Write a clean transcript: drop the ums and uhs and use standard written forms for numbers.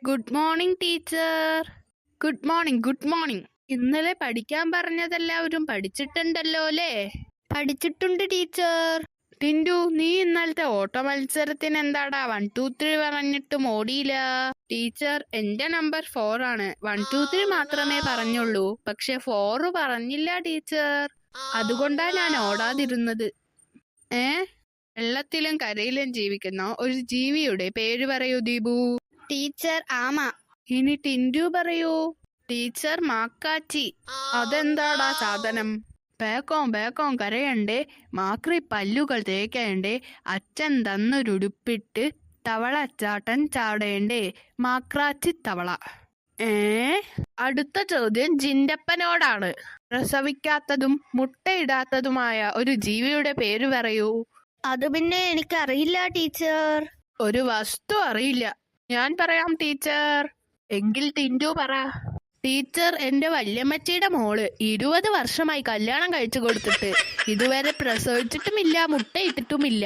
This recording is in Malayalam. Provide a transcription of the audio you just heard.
Good morning teacher. Good morning. ഇന്നലെ പഠിക്കാൻ പറഞ്ഞതെല്ലാവരും പഠിച്ചിട്ടുണ്ടല്ലോ അല്ലേ? പഠിച്ചിട്ടുണ്ട് ടീച്ചർ. ടിൻഡു, നീ ഇന്നലത്തെ ഓട്ട മത്സരത്തിന് എന്താടാ 1 2 3 പറഞ്ഞിട്ടും ഓടിയില്ല? ടീച്ചർ, എന്റെ നമ്പർ 4 ആണ്. 1 2 3 മാത്രമേ പറഞ്ഞുള്ളൂ, പക്ഷെ 4 പറഞ്ഞില്ല ടീച്ചർ. അതുകൊണ്ടാ ഞാൻ ഓടാതിരുന്നത്. വെള്ളത്തിലും കരയിലും ജീവിക്കുന്ന ഒരു ജീവിയുടെ പേര് പറയൂ ദീപു. ടീച്ചർ, ആമ. ഇനി ടിൻഡു പറയൂ. ടീച്ചർ, മാക്കാച്ചി. അതെന്താടാ സാധനം? ബേക്കോം കരയണ്ടേ, മാക്രി പല്ലുകൾ തേക്കണ്ടേ, അച്ഛൻ തന്നൊരുടുപ്പിട്ട് തവളച്ചാട്ടൻ ചാടേണ്ടേ, മാക്രാച്ചി തവള. അടുത്ത ചോദ്യം ജിൻഡപ്പനോടാണ്. പ്രസവിക്കാത്തതും മുട്ടയിടാത്തതുമായ ഒരു ജീവിയുടെ പേര് പറയൂ. അത് പിന്നെ എനിക്കറിയില്ല ടീച്ചർ. ഒരു വസ്തു അറിയില്ല. ഞാൻ പറയാം ടീച്ചർ. എങ്കിൽ ടിൻഡു പറ. ടീച്ചർ, എന്റെ വല്യമ്മച്ചിയുടെ മോള് 20 വർഷമായി കല്യാണം കഴിച്ചു കൊടുത്തിട്ട് ഇതുവരെ പ്രസവിച്ചിട്ടുമില്ല, മുട്ടയിട്ടിട്ടുമില്ല.